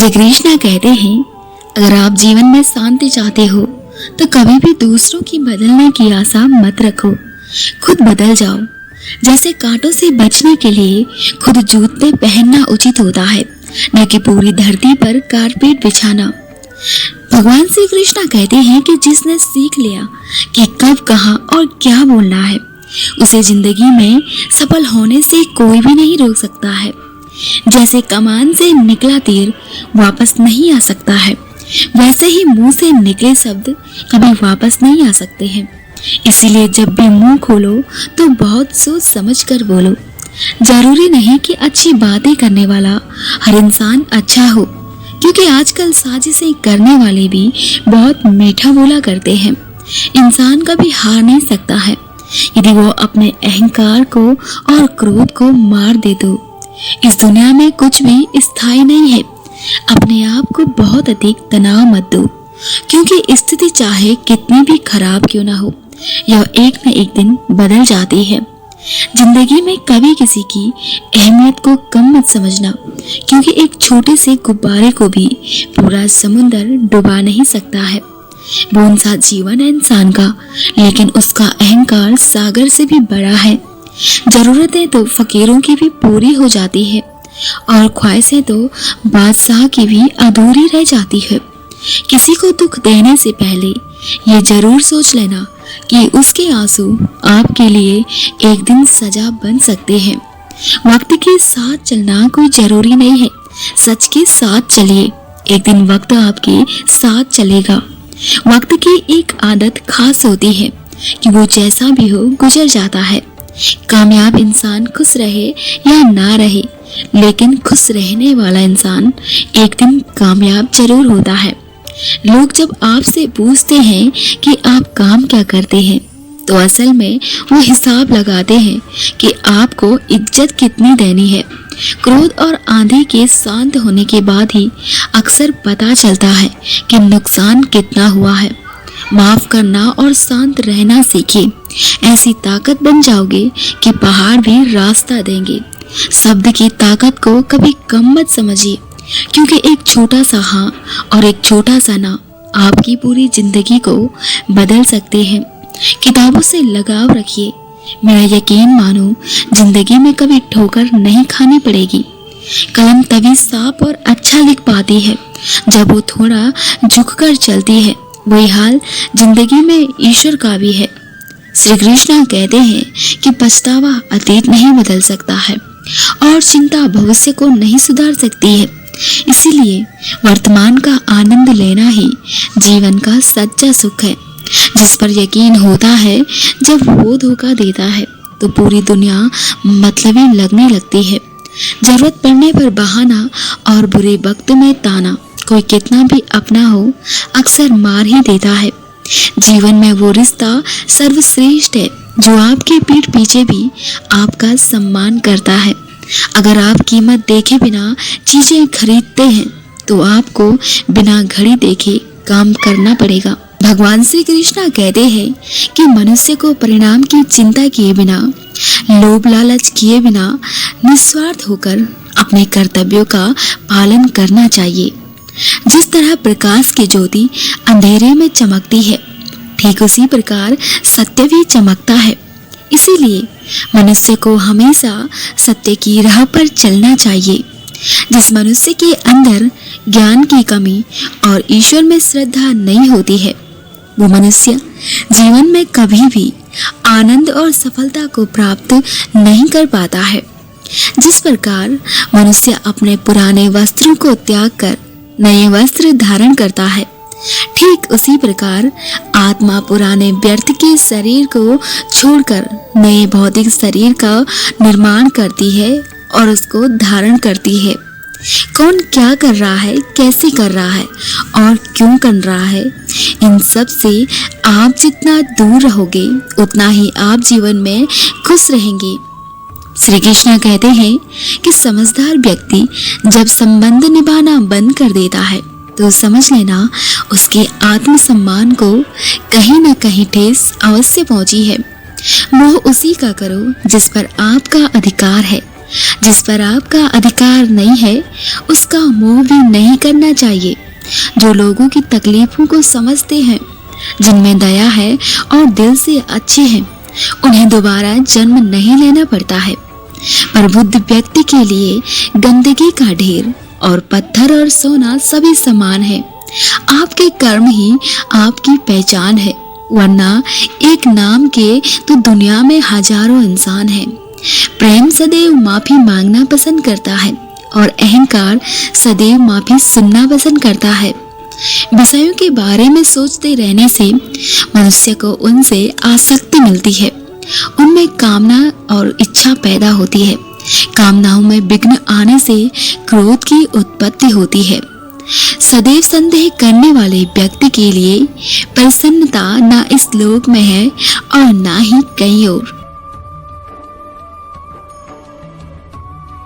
श्री कृष्णा कहते हैं, अगर आप जीवन में शांति चाहते हो तो कभी भी दूसरों की बदलने की आशा मत रखो। खुद बदल जाओ। जैसे कांटों से बचने के लिए खुद जूते पहनना उचित होता है, न कि पूरी धरती पर कारपेट बिछाना। भगवान श्री कृष्णा कहते हैं कि जिसने सीख लिया कि कब, कहाँ और क्या बोलना है, उसे जिंदगी में सफल होने से कोई भी नहीं रोक सकता है। जैसे कमान से निकला तीर वापस नहीं आ सकता है, वैसे ही मुंह से निकले शब्द कभी वापस नहीं आ सकते हैं। इसीलिए जब भी मुंह खोलो तो बहुत सोच समझ कर बोलो। जरूरी नहीं कि अच्छी बातें करने वाला हर इंसान अच्छा हो, क्योंकि आजकल साजिशें करने वाले भी बहुत मीठा बोला करते हैं। इंसान कभी हार नहीं सकता है यदि वो अपने अहंकार को और क्रोध को मार दे तो। इस दुनिया में कुछ भी स्थायी नहीं है। अपने आप को बहुत अधिक तनाव मत दो, क्योंकि स्थिति चाहे कितनी भी खराब क्यों ना हो, यह एक न एक दिन बदल जाती है। जिंदगी में कभी किसी की अहमियत को कम मत समझना, क्योंकि एक छोटे से गुब्बारे को भी पूरा समुंदर डुबा नहीं सकता है। बूंद सा जीवन है इंसान का, लेकिन उसका अहंकार सागर से भी बड़ा है। जरूरतें तो फकीरों की भी पूरी हो जाती है और ख्वाहिशें तो बादशाह की भी अधूरी रह जाती है। किसी को दुख देने से पहले ये जरूर सोच लेना कि उसके आंसू आपके लिए एक दिन सजा बन सकते हैं। वक्त के साथ चलना कोई जरूरी नहीं है, सच के साथ चलिए, एक दिन वक्त आपके साथ चलेगा। वक्त की एक आदत खास होती है कि वो जैसा भी हो गुजर जाता है। कामयाब इंसान खुश रहे या ना रहे, लेकिन खुश रहने वाला इंसान एक दिन कामयाब जरूर होता है। लोग जब आपसे पूछते हैं कि आप काम क्या करते हैं, तो असल में वो हिसाब लगाते हैं कि आपको इज्जत कितनी देनी है। क्रोध और आंधी के शांत होने के बाद ही अक्सर पता चलता है कि नुकसान कितना हुआ है। माफ करना और शांत रहना सीखिए, ऐसी ताकत बन जाओगे कि पहाड़ भी रास्ता देंगे। शब्द की ताकत को कभी कम मत समझिए, क्योंकि एक छोटा सा हाँ और एक छोटा सा ना आपकी पूरी जिंदगी को बदल सकते हैं। किताबों से लगाव रखिए। मेरा यकीन मानो, जिंदगी में कभी ठोकर नहीं खानी पड़ेगी। कलम तभी साफ और अच्छा लिख पाती है जब वो थोड़ा झुककर चलती है। वही हाल जिंदगी में ईश्वर का भी है। श्री कृष्ण कहते हैं कि पछतावा अतीत नहीं बदल सकता है और चिंता भविष्य को नहीं सुधार सकती है। इसीलिए वर्तमान का आनंद लेना ही जीवन का सच्चा सुख है। जिस पर यकीन होता है जब वो धोखा देता है तो पूरी दुनिया मतलबी लगने लगती है। जरूरत पड़ने पर बहाना और बुरे वक्त में ताना, कोई कितना भी अपना हो अक्सर मार ही देता है। जीवन में वो रिश्ता सर्वश्रेष्ठ है जो आपके पीठ पीछे भी आपका सम्मान करता है। अगर आप कीमत देखे बिना चीजें खरीदते हैं तो आपको बिना घड़ी देखे काम करना पड़ेगा। भगवान श्री कृष्णा कहते हैं कि मनुष्य को परिणाम की चिंता किए बिना, लोभ लालच किए बिना निस्वार्थ होकर अपने कर्तव्यों का पालन करना चाहिए। जिस तरह प्रकाश की ज्योति अंधेरे में चमकती है, ठीक उसी प्रकार सत्य भी चमकता है। इसीलिए मनुष्य को हमेशा सत्य की राह पर चलना चाहिए। जिस मनुष्य के अंदर ज्ञान की कमी और ईश्वर में श्रद्धा नहीं होती है, वो मनुष्य जीवन में कभी भी आनंद और सफलता को प्राप्त नहीं कर पाता है। जिस प्रकार मनुष्य अपने पुराने वस्त्रों को त्याग कर नए वस्त्र धारण करता है, ठीक उसी प्रकार आत्मा पुराने व्यर्थ के शरीर को छोड़कर नए भौतिक शरीर का निर्माण करती है और उसको धारण करती है। कौन क्या कर रहा है, कैसे कर रहा है और क्यों कर रहा है, इन सब से आप जितना दूर रहोगे उतना ही आप जीवन में खुश रहेंगे। श्री कृष्ण कहते हैं कि समझदार व्यक्ति जब संबंध निभाना बंद कर देता है तो समझ लेना उसके आत्मसम्मान को कहीं न कहीं ठेस अवश्य पहुंची है। मोह उसी का करो जिस पर आपका अधिकार है, जिस पर आपका अधिकार नहीं है उसका मोह भी नहीं करना चाहिए। जो लोगों की तकलीफों को समझते हैं, जिनमें दया है और दिल से अच्छे हैं, उन्हें दोबारा जन्म नहीं लेना पड़ता है। पर बुद्ध व्यक्ति के लिए गंदगी का ढेर और पत्थर और सोना सभी समान है। आपके कर्म ही आपकी पहचान है, वरना एक नाम के तो दुनिया में हजारों इंसान हैं। प्रेम सदैव माफी मांगना पसंद करता है और अहंकार सदैव माफी सुनना पसंद करता है। विषयों के बारे में सोचते रहने से मनुष्य को उनसे आसक्ति मिलती है, उनमें कामना और इच्छा पैदा होती है। कामनाओं में विघ्न आने से क्रोध की उत्पत्ति होती है। सदैव संदेह करने वाले व्यक्ति के लिए प्रसन्नता न इस लोक में है और न ही कहीं और।